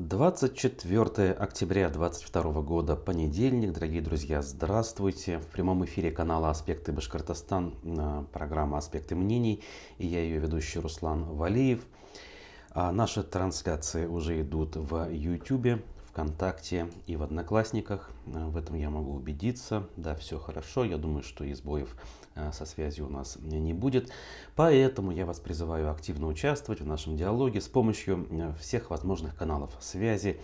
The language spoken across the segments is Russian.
«24 октября 2022 года, понедельник. Дорогие друзья, здравствуйте. В прямом эфире канала «Аспекты Башкортостан», программа «Аспекты мнений», и я ее ведущий Руслан Валиев. Наши трансляции уже идут в YouTube, ВКонтакте и в Одноклассниках. В этом я могу убедиться. Да, все хорошо. Я думаю, что и сбоев со связью у нас не будет. Поэтому я вас призываю активно участвовать в нашем диалоге с помощью всех возможных каналов связи.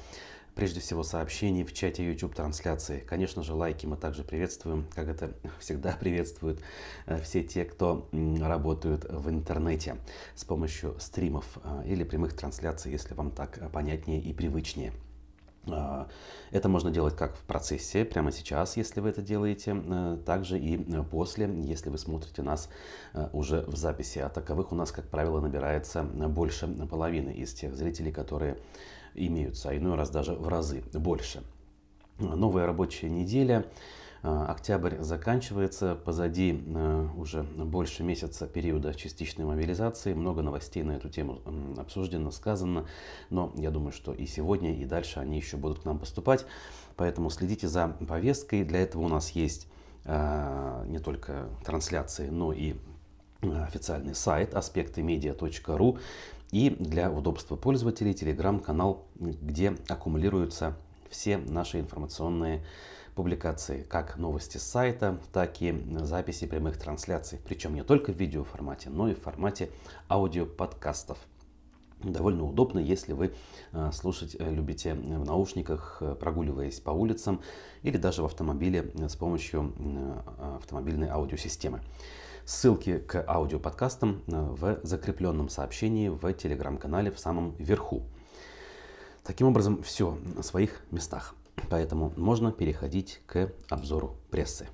Прежде всего сообщений в чате YouTube трансляции. Конечно же, лайки мы также приветствуем, как это всегда приветствуют все те, кто работают в интернете с помощью стримов или прямых трансляций, если вам так понятнее и привычнее. Это можно делать как в процессе, прямо сейчас, если вы это делаете, также и после, если вы смотрите нас уже в записи. А таковых у нас, как правило, набирается больше половины из тех зрителей, которые имеются, а иной раз даже в разы больше. Новая рабочая неделя. Октябрь заканчивается, позади уже больше месяца периода частичной мобилизации. Много новостей на эту тему обсуждено, сказано, но я думаю, что и сегодня, и дальше они еще будут к нам поступать. Поэтому следите за повесткой. Для этого у нас есть не только трансляции, но и официальный сайт aspectmedia.ru и для удобства пользователей телеграм-канал, где аккумулируются все наши информационные публикации, как новости с сайта, так и записи прямых трансляций. Причем не только в видеоформате, но и в формате аудиоподкастов. Довольно удобно, если вы слушать любите в наушниках, прогуливаясь по улицам или даже в автомобиле с помощью автомобильной аудиосистемы. Ссылки к аудиоподкастам в закрепленном сообщении в телеграм-канале в самом верху. Таким образом, все на своих местах. Поэтому можно переходить к обзору прессы.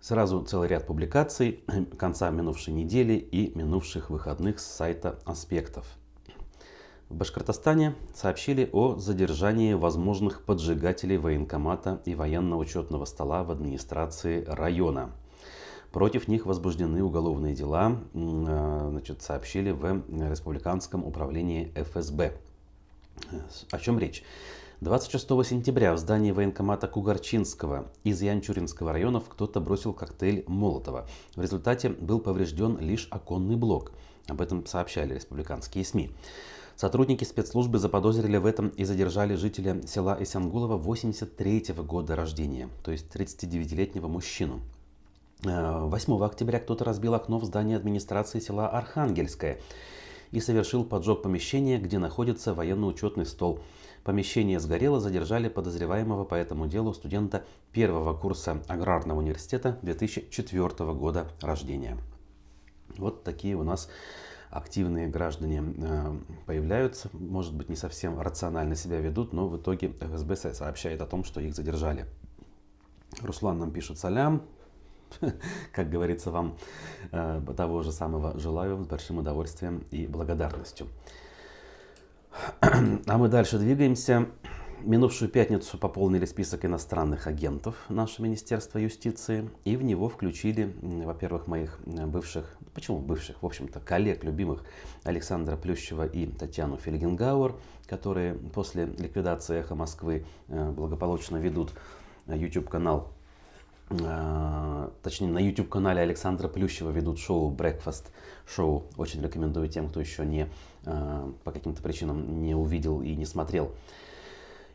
Сразу целый ряд публикаций конца минувшей недели и минувших выходных с сайта «Аспектов». В Башкортостане сообщили о задержании возможных поджигателей военкомата и военно-учетного стола в администрации района. Против них возбуждены уголовные дела, сообщили в Республиканском управлении ФСБ. О чем речь? 26 сентября в здании военкомата Кугарчинского из Янчуринского районов кто-то бросил коктейль Молотова. В результате был поврежден лишь оконный блок. Об этом сообщали республиканские СМИ. Сотрудники спецслужбы заподозрили в этом и задержали жителя села Исянгулова 83-го года рождения, то есть 39-летнего мужчину. 8 октября кто-то разбил окно в здании администрации села Архангельское и совершил поджог помещения, где находится военно-учетный стол. Помещение сгорело, задержали подозреваемого по этому делу студента первого курса Аграрного университета 2004 года рождения. Вот такие у нас активные граждане появляются. Может быть, не совсем рационально себя ведут, но в итоге ФСБ сообщает о том, что их задержали. Руслан нам пишет: салям. Как говорится, вам того же самого желаю с большим удовольствием и благодарностью. А мы дальше двигаемся. Минувшую пятницу пополнили список иностранных агентов наше Министерство юстиции. И в него включили, во-первых, моих бывших, в общем-то, коллег, любимых Александра Плющева и Татьяну Фельгенгауэр, которые после ликвидации «Эхо Москвы» благополучно ведут YouTube-канал. Точнее, на YouTube-канале Александра Плющева ведут шоу Breakfast Show. Очень рекомендую тем, кто еще по каким-то причинам не увидел и не смотрел.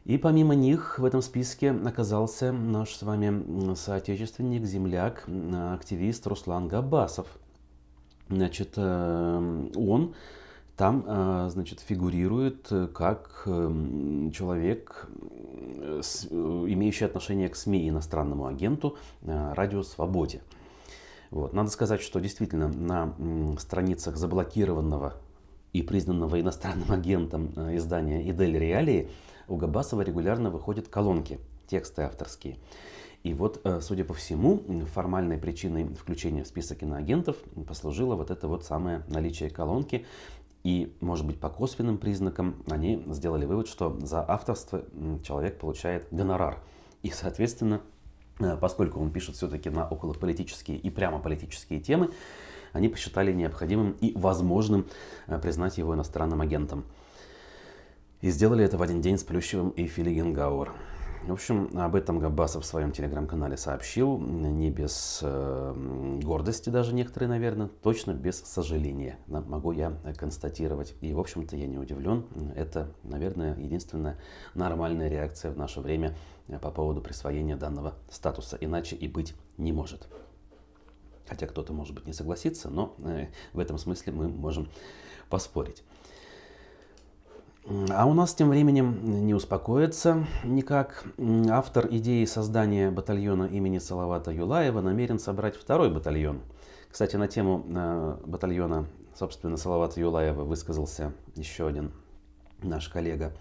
И помимо них в этом списке оказался наш с вами соотечественник, земляк, активист Руслан Габасов. Он там, фигурирует как человек, имеющий отношение к СМИ, иностранному агенту Радио Свободе. Вот. Надо сказать, что действительно на страницах заблокированного и признанного иностранным агентом издания «Идель Реалии» у Габбасова регулярно выходят колонки, тексты авторские. И вот, судя по всему, формальной причиной включения в список иноагентов послужило вот это вот самое наличие колонки. И, может быть, по косвенным признакам они сделали вывод, что за авторство человек получает гонорар. И, соответственно, поскольку он пишет все-таки на околополитические и прямо политические темы, они посчитали необходимым и возможным признать его иностранным агентом. И сделали это в один день с Плющевым и Филигенгауэр. В общем, об этом Габбасов в своем телеграм-канале сообщил, не без гордости даже некоторые, наверное, точно без сожаления, могу я констатировать. И, в общем-то, я не удивлен. Это, наверное, единственная нормальная реакция в наше время по поводу присвоения данного статуса. Иначе и быть не может. Хотя кто-то, может быть, не согласится, но в этом смысле мы можем поспорить. А у нас тем временем не успокоится никак. Автор идеи создания батальона имени Салавата Юлаева намерен собрать второй батальон. Кстати, на тему батальона, собственно, Салавата Юлаева высказался еще один наш коллега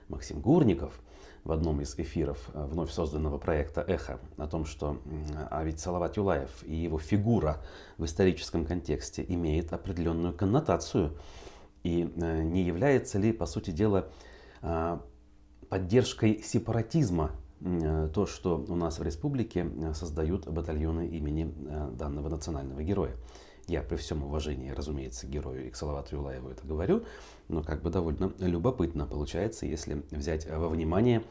Максим Гурников в одном из эфиров вновь созданного проекта «Эхо» о том, что ведь Салават Юлаев и его фигура в историческом контексте имеет определенную коннотацию. И не является ли, по сути дела, поддержкой сепаратизма то, что у нас в республике создают батальоны имени данного национального героя? Я при всем уважении, разумеется, к герою и к Салавату Юлаеву это говорю, но как бы довольно любопытно получается, если взять во внимание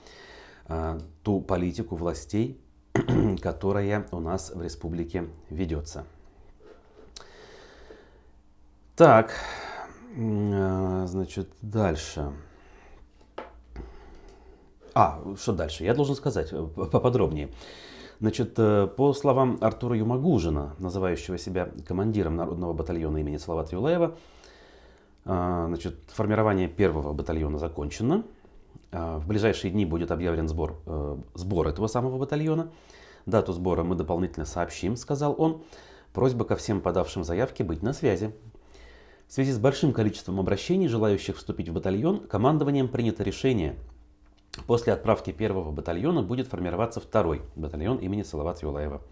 ту политику властей, которая у нас в республике ведется. Так. Значит, дальше. Что дальше? Я должен сказать поподробнее. Значит, по словам Артура Юмагужина, называющего себя командиром народного батальона имени Салавата Юлаева, значит, формирование первого батальона закончено. В ближайшие дни будет объявлен сбор этого самого батальона. Дату сбора мы дополнительно сообщим, сказал он. Просьба ко всем подавшим заявки быть на связи. В связи с большим количеством обращений, желающих вступить в батальон, командованием принято решение. После отправки первого батальона будет формироваться второй батальон имени Салавата Юлаева.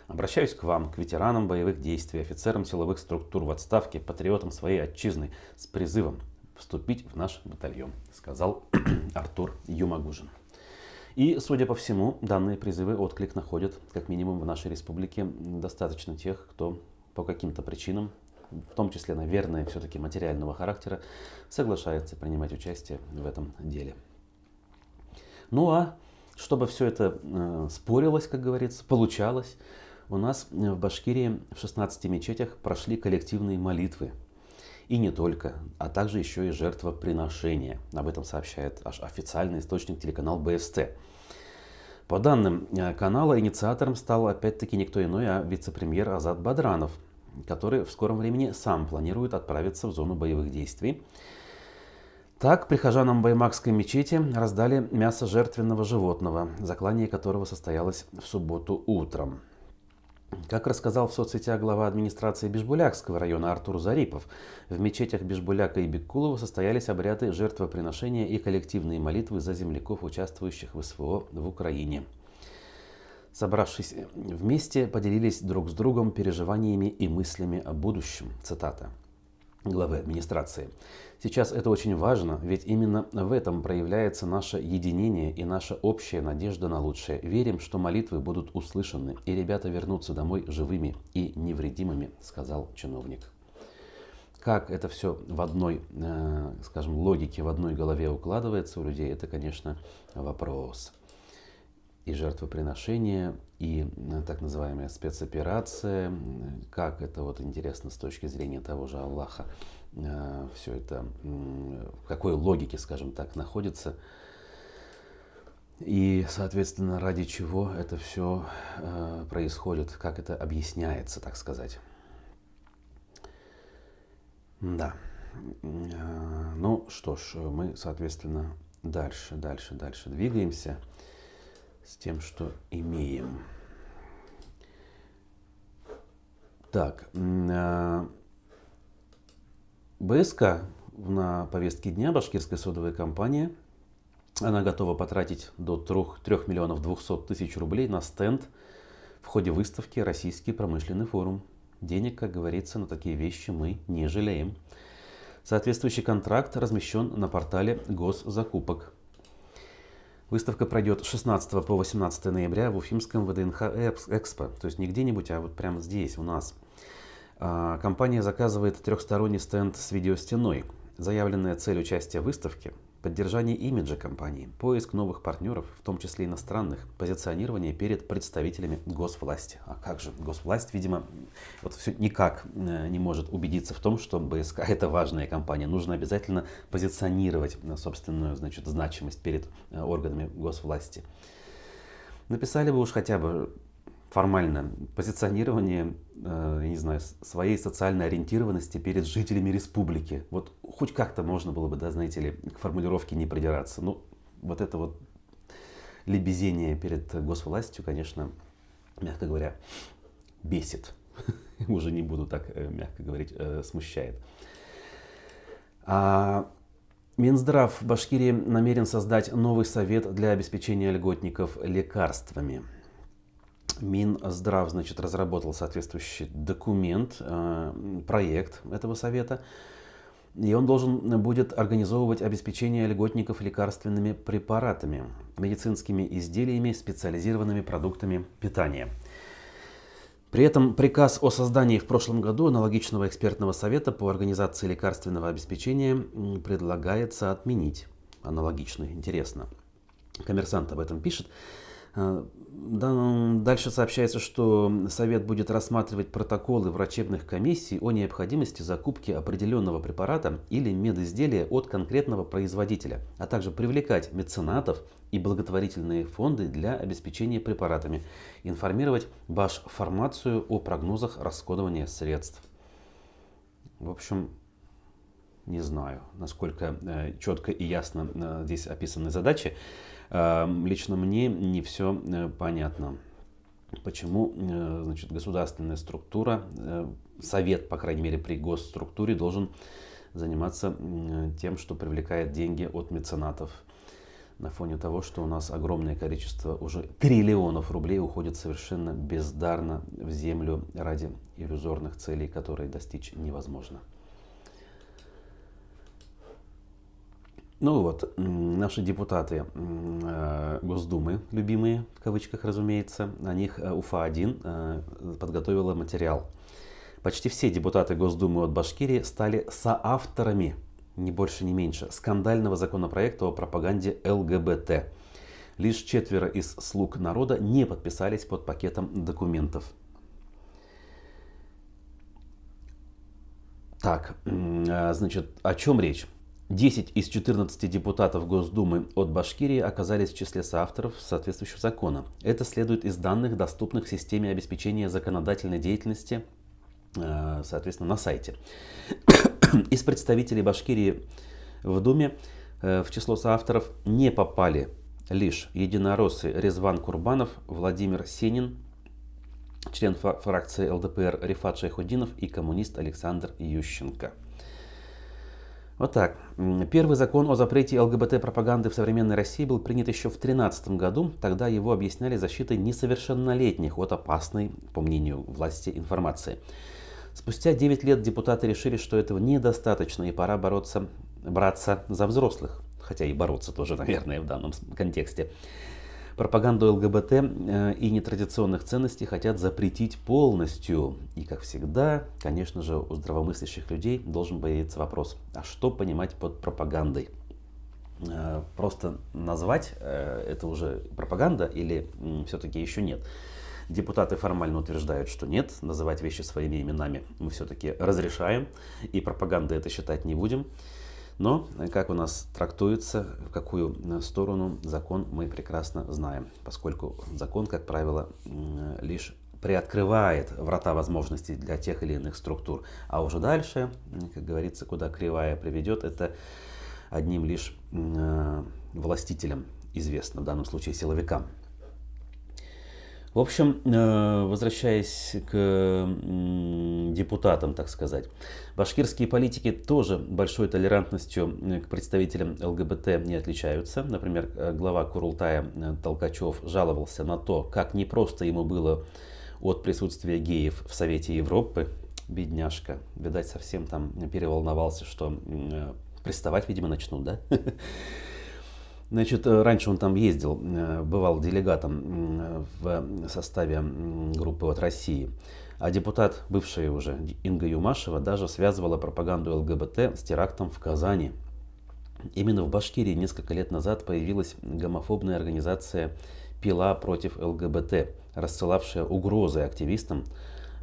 Обращаюсь к вам, к ветеранам боевых действий, офицерам силовых структур в отставке, патриотам своей отчизны, с призывом вступить в наш батальон, сказал Артур Юмагужин. И, судя по всему, данные призывы отклик находят, как минимум в нашей республике, достаточно тех, кто по каким-то причинам, в том числе, наверное, все-таки материального характера, соглашается принимать участие в этом деле. Ну а чтобы все это спорилось, как говорится, получалось, у нас в Башкирии в 16 мечетях прошли коллективные молитвы. И не только, а также еще и жертвоприношения. Об этом сообщает аж официальный источник телеканал БСТ. По данным канала, инициатором стал опять-таки никто иной, а вице-премьер Азат Бадранов, который в скором времени сам планирует отправиться в зону боевых действий. Так, прихожанам Баймакской мечети раздали мясо жертвенного животного, заклание которого состоялось в субботу утром. Как рассказал в соцсетях глава администрации Бишбулякского района Артур Зарипов, в мечетях Бишбуляка и Беккулова состоялись обряды жертвоприношения и коллективные молитвы за земляков, участвующих в СВО в Украине. Собравшись вместе, поделились друг с другом переживаниями и мыслями о будущем. Цитата главы администрации. Сейчас это очень важно, ведь именно в этом проявляется наше единение и наша общая надежда на лучшее. Верим, что молитвы будут услышаны, и ребята вернутся домой живыми и невредимыми, сказал чиновник. Как это все в одной, скажем, логике, в одной голове укладывается у людей, это, конечно, вопрос. И жертвоприношение, и так называемая спецоперация, как это вот интересно с точки зрения того же Аллаха, все это, в какой логике, скажем так, находится, и, соответственно, ради чего это все происходит, как это объясняется, так сказать. Да. Ну что ж, мы, соответственно, дальше двигаемся с тем, что имеем. Так, БСК на повестке дня, башкирская содовая компания, Она готова потратить до 3 миллионов 200 тысяч рублей на стенд в ходе выставки «Российский промышленный форум». Денег, как говорится, на такие вещи мы не жалеем. Соответствующий контракт размещен на портале госзакупок. Выставка пройдет с 16 по 18 ноября в Уфимском ВДНХ Экспо. То есть не где-нибудь, а вот прямо здесь у нас. Компания заказывает трехсторонний стенд с видеостеной. Заявленная цель участия в выставке – поддержание имиджа компании, поиск новых партнеров, в том числе иностранных, позиционирование перед представителями госвласти. А как же госвласть, видимо, вот все никак не может убедиться в том, что БСК – это важная компания. Нужно обязательно позиционировать собственную, значит, значимость перед органами госвласти. Написали бы уж хотя бы формально позиционирование, я не знаю, своей социальной ориентированности перед жителями республики. Вот хоть как-то можно было бы, да, знаете ли, к формулировке не придираться. Ну, вот это вот лебезение перед госвластью, конечно, мягко говоря, бесит. Уже не буду так, мягко говорить, смущает. Минздрав Башкирии намерен создать новый совет для обеспечения льготников лекарствами. Минздрав, значит, разработал соответствующий документ, проект этого совета, и он должен будет организовывать обеспечение льготников лекарственными препаратами, медицинскими изделиями, специализированными продуктами питания. При этом приказ о создании в прошлом году аналогичного экспертного совета по организации лекарственного обеспечения предлагается отменить. Аналогично, интересно. Коммерсант об этом пишет. Дальше сообщается, что Совет будет рассматривать протоколы врачебных комиссий о необходимости закупки определенного препарата или медизделия от конкретного производителя, а также привлекать меценатов и благотворительные фонды для обеспечения препаратами, информировать Башфармацию о прогнозах расходования средств. В общем, не знаю, насколько четко и ясно здесь описаны задачи. Лично мне не все понятно, почему, значит, государственная структура, совет, по крайней мере, при госструктуре должен заниматься тем, что привлекает деньги от меценатов. На фоне того, что у нас огромное количество, уже триллионов рублей уходит совершенно бездарно в землю ради иллюзорных целей, которые достичь невозможно. Ну вот, наши депутаты Госдумы, любимые, в кавычках, разумеется, о них УФА-1 подготовила материал. Почти все депутаты Госдумы от Башкирии стали соавторами, ни больше, ни меньше, скандального законопроекта о пропаганде ЛГБТ. Лишь 4 из слуг народа не подписались под пакетом документов. Так, значит, о чем речь? 10 из 14 депутатов Госдумы от Башкирии оказались в числе соавторов соответствующего закона. Это следует из данных, доступных в системе обеспечения законодательной деятельности, соответственно, на сайте. Из представителей Башкирии в Думе в число соавторов не попали лишь единороссы Резван Курбанов, Владимир Сенин, член фракции ЛДПР Рифат Шайхутдинов и коммунист Александр Ющенко. Вот так. Первый закон о запрете ЛГБТ-пропаганды в современной России был принят еще в 2013 году. Тогда его объясняли защитой несовершеннолетних от опасной, по мнению власти, информации. Спустя 9 лет депутаты решили, что этого недостаточно и пора браться за взрослых. Хотя и бороться тоже, наверное, в данном контексте. Пропаганду ЛГБТ и нетрадиционных ценностей хотят запретить полностью. И, как всегда, конечно же, у здравомыслящих людей должен появиться вопрос, а что понимать под пропагандой? Просто назвать это уже пропаганда или все-таки еще нет? Депутаты формально утверждают, что нет, называть вещи своими именами мы все-таки разрешаем и пропагандой это считать не будем. Но как у нас трактуется, в какую сторону закон, мы прекрасно знаем, поскольку закон, как правило, лишь приоткрывает врата возможностей для тех или иных структур. А уже дальше, как говорится, куда кривая приведет, это одним лишь властителям известно, в данном случае силовикам. В общем, возвращаясь к депутатам, так сказать, башкирские политики тоже большой толерантностью к представителям ЛГБТ не отличаются. Например, глава Курултая Толкачев жаловался на то, как непросто ему было от присутствия геев в Совете Европы. Бедняжка, видать, совсем там переволновался, что приставать, видимо, начнут, да? Значит, раньше он там ездил, бывал делегатом в составе группы от России. А депутат, бывшая уже Инга Юмашева, даже связывала пропаганду ЛГБТ с терактом в Казани. Именно в Башкирии несколько лет назад появилась гомофобная организация «Пила против ЛГБТ», рассылавшая угрозы активистам,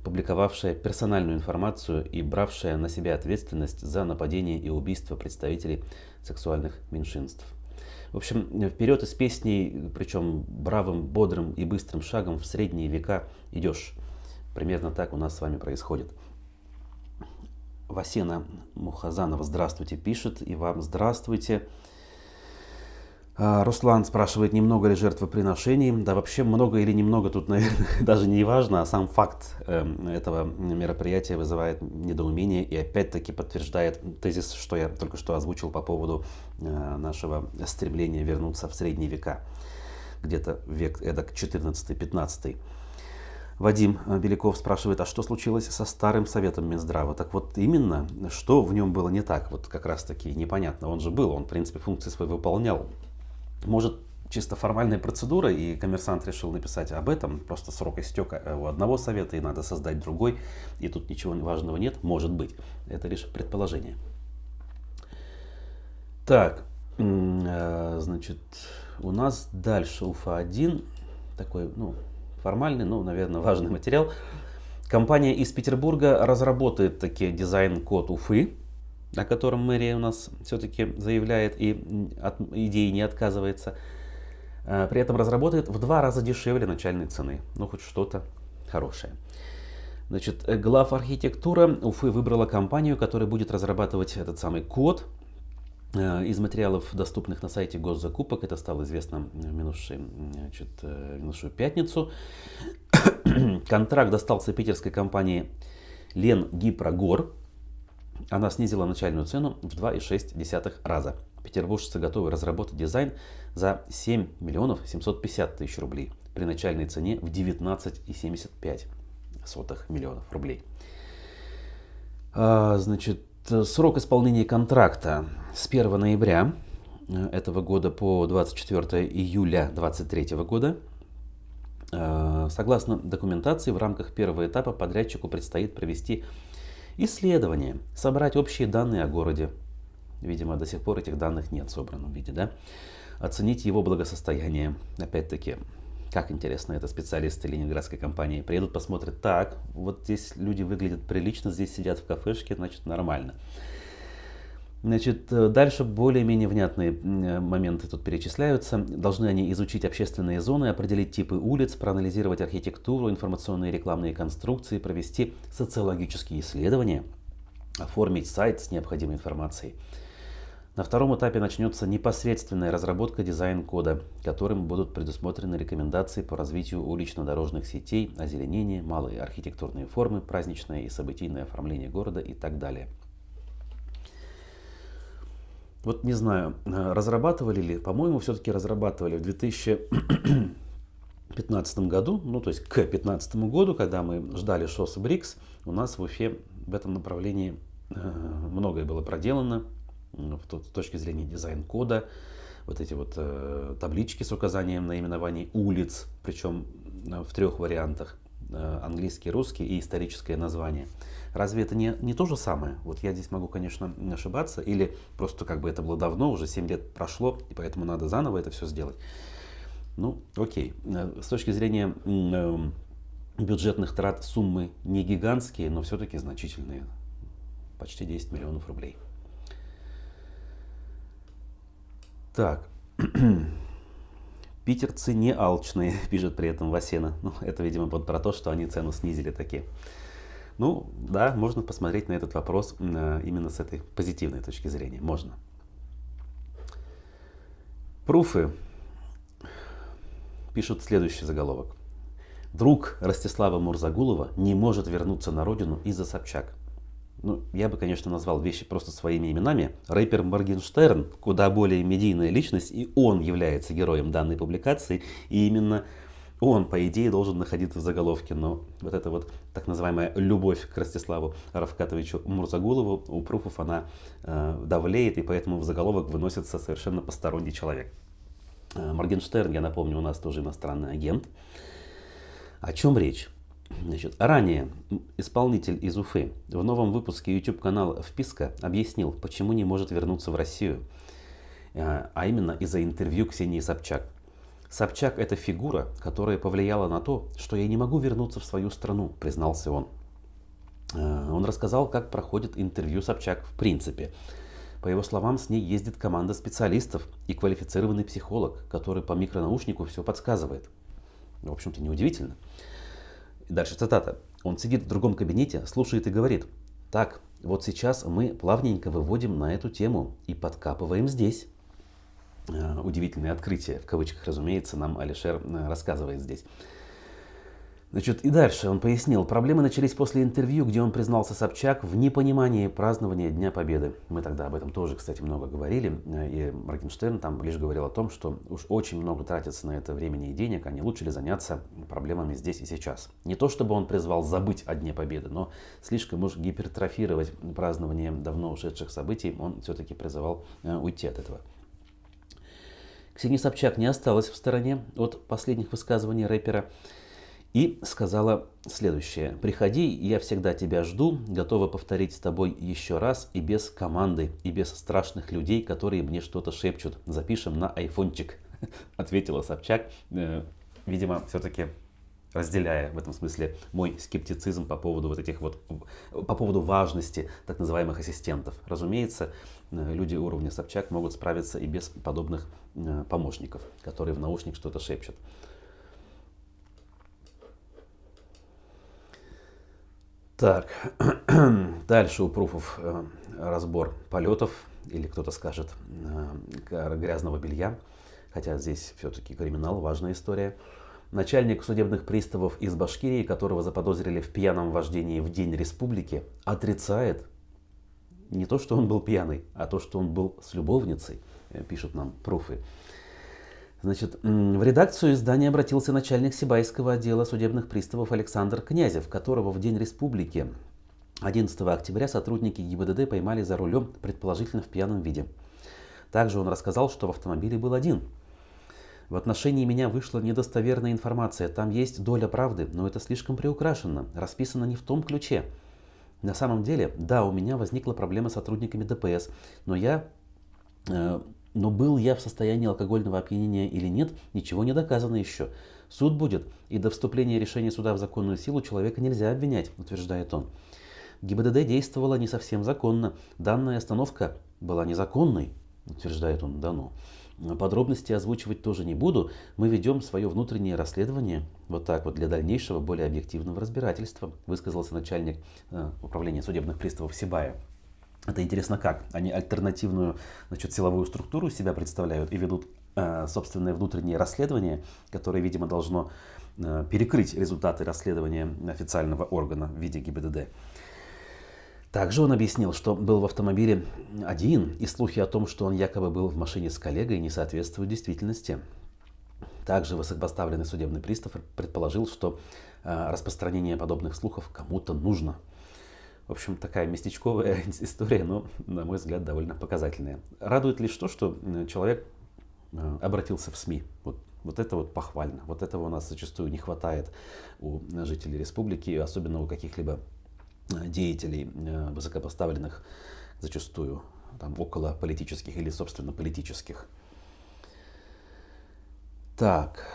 публиковавшая персональную информацию и бравшая на себя ответственность за нападение и убийство представителей сексуальных меньшинств. В общем, вперед из песней, причем бравым, бодрым и быстрым шагом в средние века идешь. Примерно так у нас с вами происходит. Васена Мухазанова, здравствуйте, пишет, и вам здравствуйте. Руслан спрашивает, немного ли жертвоприношений. Да вообще много или немного тут, наверное, даже не важно, а сам факт этого мероприятия вызывает недоумение и опять-таки подтверждает тезис, что я только что озвучил по поводу нашего стремления вернуться в средние века, где-то век эдак 14-15. Вадим Беляков спрашивает, а что случилось со старым советом Минздрава? Так вот именно, что в нем было не так, вот как раз таки непонятно. Он же был, он в принципе функции свои выполнял. Может, чисто формальная процедура, и коммерсант решил написать об этом, просто срок истек у одного совета, и надо создать другой, и тут ничего важного нет, может быть. Это лишь предположение. Так, значит, у нас дальше Уфа-1, такой, формальный, наверное, важный материал. Компания из Петербурга разработает таки дизайн-код Уфы, о котором мэрия у нас все-таки заявляет и от идеи не отказывается. При этом разработает в 2 раза дешевле начальной цены. Хоть что-то хорошее. Значит, главархитектура Уфы выбрала компанию, которая будет разрабатывать этот самый код. Из материалов, доступных на сайте госзакупок, это стало известно в минувшую пятницу. Контракт достался питерской компании Ленгипрогор. Она снизила начальную цену в 2,6 раза. Петербуржцы готовы разработать дизайн за 7 миллионов 750 тысяч рублей при начальной цене в 19,75 миллионов рублей. Значит, срок исполнения контракта с 1 ноября этого года по 24 июля 2023 года. Согласно документации, в рамках первого этапа подрядчику предстоит провести исследование, собрать общие данные о городе. Видимо, до сих пор этих данных нет в собранном виде, да? Оценить его благосостояние. Опять-таки, как интересно, это специалисты ленинградской компании приедут, посмотрят, так, вот здесь люди выглядят прилично, здесь сидят в кафешке, значит, нормально. Значит, дальше более-менее внятные моменты тут перечисляются. Должны они изучить общественные зоны, определить типы улиц, проанализировать архитектуру, информационные и рекламные конструкции, провести социологические исследования, оформить сайт с необходимой информацией. На втором этапе начнется непосредственная разработка дизайн-кода, которым будут предусмотрены рекомендации по развитию улично-дорожных сетей, озеленение, малые архитектурные формы, праздничное и событийное оформление города и так далее. Вот не знаю, разрабатывали ли, по-моему, все-таки разрабатывали в 2015 году, то есть к 2015 году, когда мы ждали ШОС БРИКС, у нас в Уфе в этом направлении многое было проделано с точки зрения дизайн-кода, вот эти вот таблички с указанием наименований улиц, причем в 3 вариантах, английский, русский и историческое название. Разве это не то же самое? Вот я здесь могу, конечно, ошибаться, или просто как бы это было давно, уже 7 лет прошло, и поэтому надо заново это все сделать. Окей. С точки зрения бюджетных трат суммы не гигантские, но все-таки значительные. Почти 10 миллионов рублей. Так. Питерцы не алчные, пишет при этом Васена. Это, видимо, про то, что они цену снизили таки. Да, можно посмотреть на этот вопрос именно с этой позитивной точки зрения. Можно. Пруфы пишут следующий заголовок. Друг Ростислава Мурзагулова не может вернуться на родину из-за Собчак. Ну, я бы, конечно, назвал вещи просто своими именами. Рэпер Моргенштерн куда более медийная личность, и он является героем данной публикации. И именно он, по идее, должен находиться в заголовке. Но вот эта вот так называемая любовь к Ростиславу Рафкатовичу Мурзагулову у пруфов она давлеет, и поэтому в заголовок выносится совершенно посторонний человек. Моргенштерн, я напомню, у нас тоже иностранный агент. О чем речь? Значит, ранее исполнитель из Уфы в новом выпуске YouTube-канала «Вписка» объяснил, почему не может вернуться в Россию, а именно из-за интервью Ксении Собчак. Собчак – это фигура, которая повлияла на то, что я не могу вернуться в свою страну, признался он. Он рассказал, как проходит интервью Собчак в принципе. По его словам, с ней ездит команда специалистов и квалифицированный психолог, который по микронаушнику все подсказывает. В общем-то, неудивительно. Дальше цитата. Он сидит в другом кабинете, слушает и говорит: так, вот сейчас мы плавненько выводим на эту тему и подкапываем здесь. Удивительное открытие, в кавычках, разумеется, нам Алишер рассказывает здесь. Значит, и дальше он пояснил, проблемы начались после интервью, где он признался Собчак в непонимании празднования Дня Победы. Мы тогда об этом тоже, кстати, много говорили, и Моргенштерн там лишь говорил о том, что уж очень много тратится на это времени и денег, а не лучше ли заняться проблемами здесь и сейчас. Не то чтобы он призвал забыть о Дне Победы, но слишком уж гипертрофировать празднование давно ушедших событий, он все-таки призывал уйти от этого. Ксения Собчак не осталась в стороне от последних высказываний рэпера и сказала следующее. «Приходи, я всегда тебя жду, готова повторить с тобой еще раз и без команды, и без страшных людей, которые мне что-то шепчут. Запишем на айфончик», ответила Собчак, видимо, все-таки разделяя в этом смысле мой скептицизм по поводу вот этих вот, по поводу важности так называемых ассистентов. Разумеется, люди уровня Собчак могут справиться и без подобных помощников, которые в наушник что-то шепчут. Так, дальше у пруфов разбор полетов, или кто-то скажет грязного белья, хотя здесь все-таки криминал, важная история. Начальник судебных приставов из Башкирии, которого заподозрили в пьяном вождении в День Республики, отрицает не то, что он был пьяный, а то, что он был с любовницей, пишут нам пруфы. Значит, в редакцию издания обратился начальник Сибайского отдела судебных приставов Александр Князев, которого в День Республики 11 октября сотрудники ГИБДД поймали за рулем, предположительно в пьяном виде. Также он рассказал, что в автомобиле был один. В отношении меня вышла недостоверная информация. Там есть доля правды, но это слишком приукрашено, расписано не в том ключе. На самом деле, да, у меня возникла проблема с сотрудниками ДПС, но был я в состоянии алкогольного опьянения или нет, ничего не доказано еще. Суд будет, и до вступления решения суда в законную силу человека нельзя обвинять, утверждает он. ГИБДД действовала не совсем законно. Данная остановка была незаконной, утверждает он. Да ну. Подробности озвучивать тоже не буду. Мы ведем свое внутреннее расследование вот так вот для дальнейшего, более объективного разбирательства, высказался начальник управления судебных приставов Сибая. Это интересно как? Они альтернативную, значит, силовую структуру себя представляют и ведут собственное внутреннее расследование, которое, видимо, должно перекрыть результаты расследования официального органа в виде ГИБДД. Также он объяснил, что был в автомобиле один, и слухи о том, что он якобы был в машине с коллегой, не соответствуют действительности. Также высокопоставленный судебный пристав предположил, что распространение подобных слухов кому-то нужно. В общем, такая местечковая история, но, на мой взгляд, довольно показательная. Радует лишь то, что человек обратился в СМИ. Вот это вот похвально. Вот этого у нас зачастую не хватает у жителей республики, особенно у каких-либо деятелей высокопоставленных, зачастую там, около политических или, собственно, политических. Так.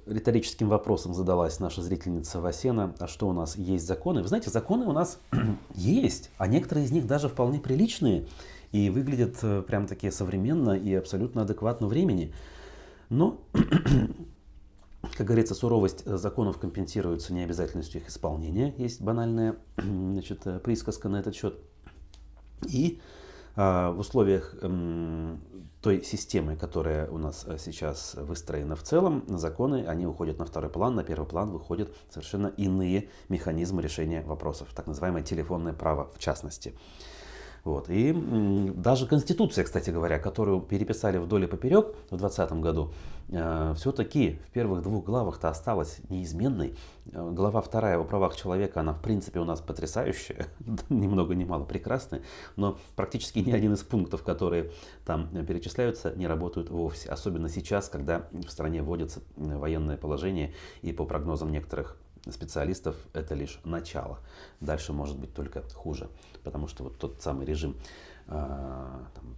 Риторическим вопросом задалась наша зрительница Васена. А что у нас, есть законы? Вы знаете, законы у нас есть, а некоторые из них даже вполне приличные и выглядят прям такие современно и абсолютно адекватно времени. Но, как говорится, суровость законов компенсируется необязательностью их исполнения. Есть банальная, значит, присказка на этот счет. И в условиях той системы, которая у нас сейчас выстроена в целом, законы, они уходят на второй план, на первый план выходят совершенно иные механизмы решения вопросов, так называемое телефонное право в частности. Вот. И даже Конституция, кстати говоря, которую переписали вдоль и поперек в 2020 году, все-таки в первых двух главах-то осталась неизменной. Глава 2 о правах человека, она в принципе у нас потрясающая, ни много ни мало прекрасная, но практически ни один из пунктов, которые там перечисляются, не работают вовсе. Особенно сейчас, когда в стране вводится военное положение, и по прогнозам некоторых специалистов это лишь начало. Дальше может быть только хуже, потому что вот тот самый режим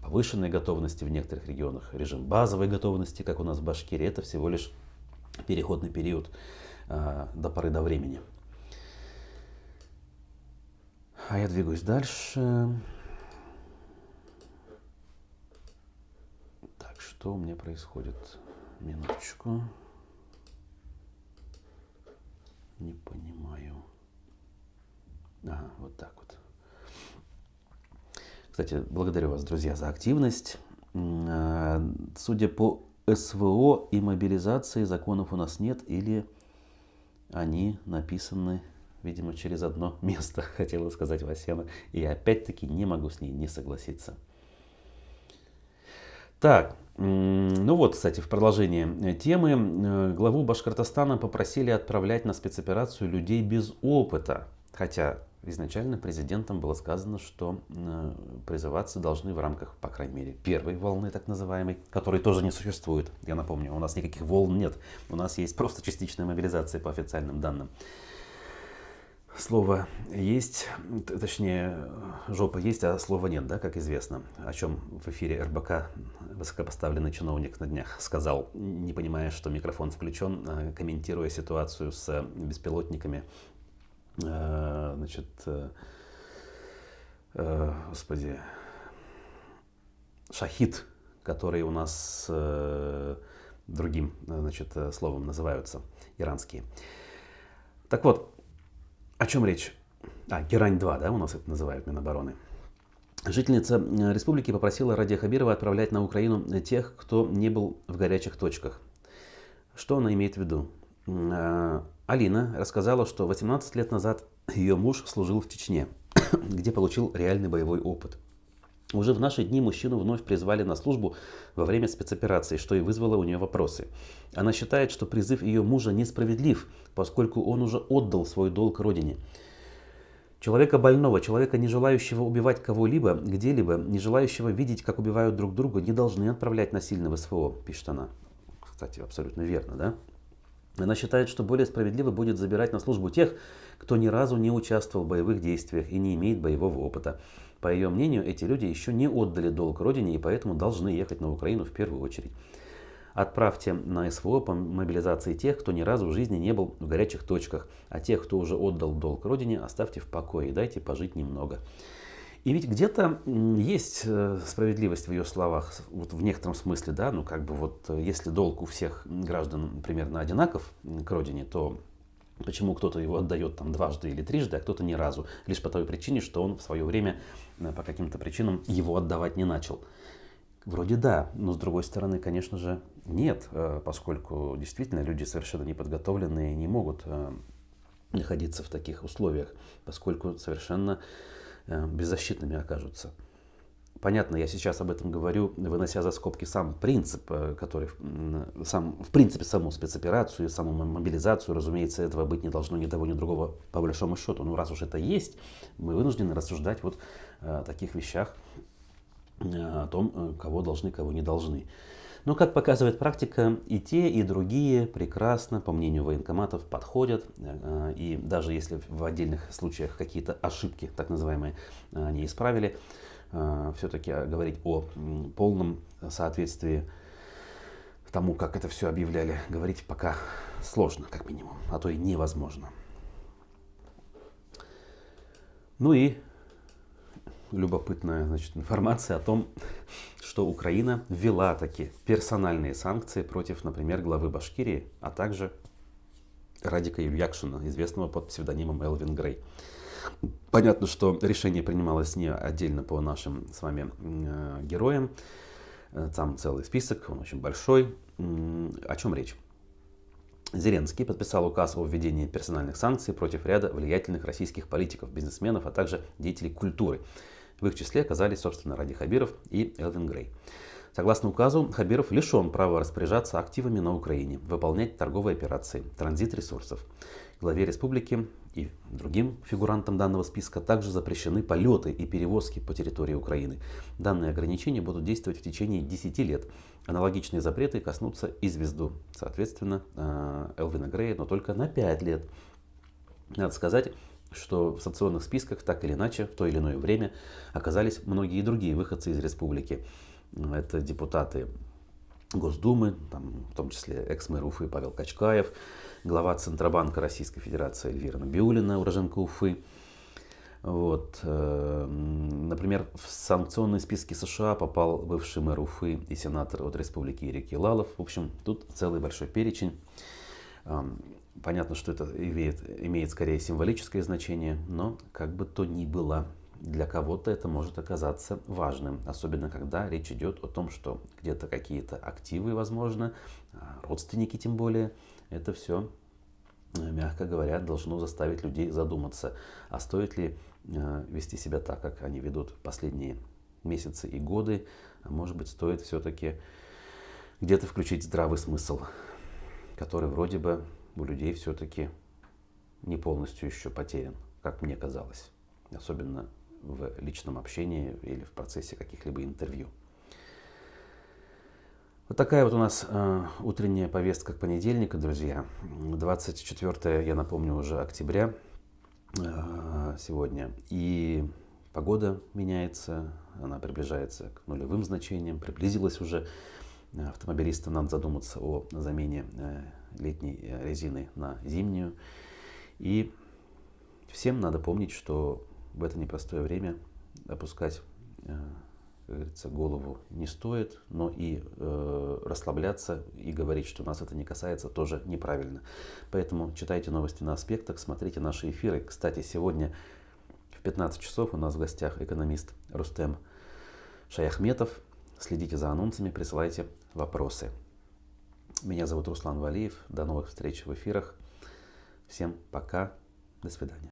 повышенной готовности в некоторых регионах, режим базовой готовности, как у нас в Башкирии, это всего лишь переходный период до поры до времени. А я двигаюсь дальше. Так, что у меня происходит? Минуточку. Не понимаю. Ага, вот так вот. Кстати, благодарю вас, друзья, за активность. Судя по СВО и мобилизации, законов у нас нет, или они написаны, видимо, через одно место, хотела сказать Васяна. И я опять-таки не могу с ней не согласиться. Так, ну вот, кстати, в продолжение темы, главу Башкортостана попросили отправлять на спецоперацию людей без опыта. Хотя изначально президентом было сказано, что призываться должны в рамках, по крайней мере, первой волны, так называемой, которой тоже не существует. Я напомню, у нас никаких волн нет, у нас есть просто частичная мобилизация по официальным данным. Слово есть, точнее, жопа есть, а слова нет, да, как известно. О чем в эфире РБК высокопоставленный чиновник на днях сказал, не понимая, что микрофон включен, комментируя ситуацию с беспилотниками. Значит, господи, шахид, которые у нас другим, значит, словом называются, иранские. Так вот, о чем речь? Герань-2, да, у нас это называют Минобороны. Жительница республики попросила Радия Хабирова отправлять на Украину тех, кто не был в горячих точках. Что она имеет в виду? Алина рассказала, что 18 лет назад ее муж служил в Чечне, где получил реальный боевой опыт. Уже в наши дни мужчину вновь призвали на службу во время спецоперации, что и вызвало у нее вопросы. Она считает, что призыв ее мужа несправедлив, поскольку он уже отдал свой долг родине. Человека больного, человека, не желающего убивать кого-либо, где-либо, не желающего видеть, как убивают друг друга, не должны отправлять насильно в СВО, пишет она. Кстати, абсолютно верно, да? Она считает, что более справедливо будет забирать на службу тех, кто ни разу не участвовал в боевых действиях и не имеет боевого опыта. По ее мнению, эти люди еще не отдали долг родине и поэтому должны ехать на Украину в первую очередь. Отправьте на СВО по мобилизации тех, кто ни разу в жизни не был в горячих точках, а тех, кто уже отдал долг родине, оставьте в покое и дайте пожить немного. И ведь где-то есть справедливость в ее словах, вот в некотором смысле, да, ну как бы вот если долг у всех граждан примерно одинаков к родине, то почему кто-то его отдает там дважды или трижды, а кто-то ни разу, лишь по той причине, что он в свое время по каким-то причинам его отдавать не начал. Вроде да, но с другой стороны, конечно же, нет, поскольку действительно люди совершенно неподготовленные не могут находиться в таких условиях, поскольку совершенно беззащитными окажутся. Понятно, я сейчас об этом говорю, вынося за скобки сам принцип, который, в принципе, саму спецоперацию, саму мобилизацию, разумеется, этого быть не должно ни того, ни другого, по большому счету. Но раз уж это есть, мы вынуждены рассуждать вот о таких вещах, о том, кого должны, кого не должны. Но, как показывает практика, и те, и другие прекрасно, по мнению военкоматов, подходят. И даже если в отдельных случаях какие-то ошибки, так называемые, они исправили, все-таки говорить о полном соответствии тому, как это все объявляли, говорить пока сложно, как минимум, а то и невозможно. Ну и любопытная, значит, информация о том, что Украина ввела такие персональные санкции против, например, главы Башкирии, а также Радика Юльякшина, известного под псевдонимом Элвин Грей. Понятно, что решение принималось не отдельно по нашим с вами героям, Там целый список, он очень большой. О чем речь? Зеленский подписал указ о введении персональных санкций против ряда влиятельных российских политиков, бизнесменов, а также деятелей культуры. В их числе оказались, собственно, Ради Хабиров и Элвин Грей. Согласно указу, Хабиров лишен права распоряжаться активами на Украине, выполнять торговые операции, транзит ресурсов. Главе республики и другим фигурантам данного списка также запрещены полеты и перевозки по территории Украины. Данные ограничения будут действовать в течение 10 лет. Аналогичные запреты коснутся и звезду, соответственно, Элвина Грея, но только на 5 лет. Надо сказать, что в санкционных списках так или иначе в то или иное время оказались многие другие выходцы из республики. Это депутаты Госдумы, там, в том числе экс-мэр Уфы Павел Качкаев, глава Центробанка Российской Федерации Эльвира Набиуллина, уроженка Уфы. Вот. Например, в санкционные списки США попал бывший мэр Уфы и сенатор от республики Ирик Елалов. В общем, тут целый большой перечень. Понятно, что это имеет скорее символическое значение, но как бы то ни было, для кого-то это может оказаться важным, особенно когда речь идет о том, что где-то какие-то активы, возможно, родственники тем более, это все, мягко говоря, должно заставить людей задуматься, а стоит ли вести себя так, как они ведут последние месяцы и годы, а может быть, стоит все-таки где-то включить здравый смысл, который вроде бы у людей все-таки не полностью еще потерян, как мне казалось, особенно в личном общении или в процессе каких-либо интервью. Вот такая вот у нас утренняя повестка к понедельнику, друзья. 24, я напомню, уже октября сегодня. И погода меняется, она приближается к нулевым значениям, приблизилась уже. Автомобилистам надо задуматься о замене летней резины на зимнюю. И всем надо помнить, что в это непростое время опускать, как говорится, голову не стоит, но и расслабляться и говорить, что нас это не касается, тоже неправильно. Поэтому читайте новости на Аспектах, смотрите наши эфиры. Кстати, сегодня в 15 часов у нас в гостях экономист Рустем Шаяхметов. Следите за анонсами, присылайте вопросы. Меня зовут Руслан Валиев. До новых встреч в эфирах. Всем пока. До свидания.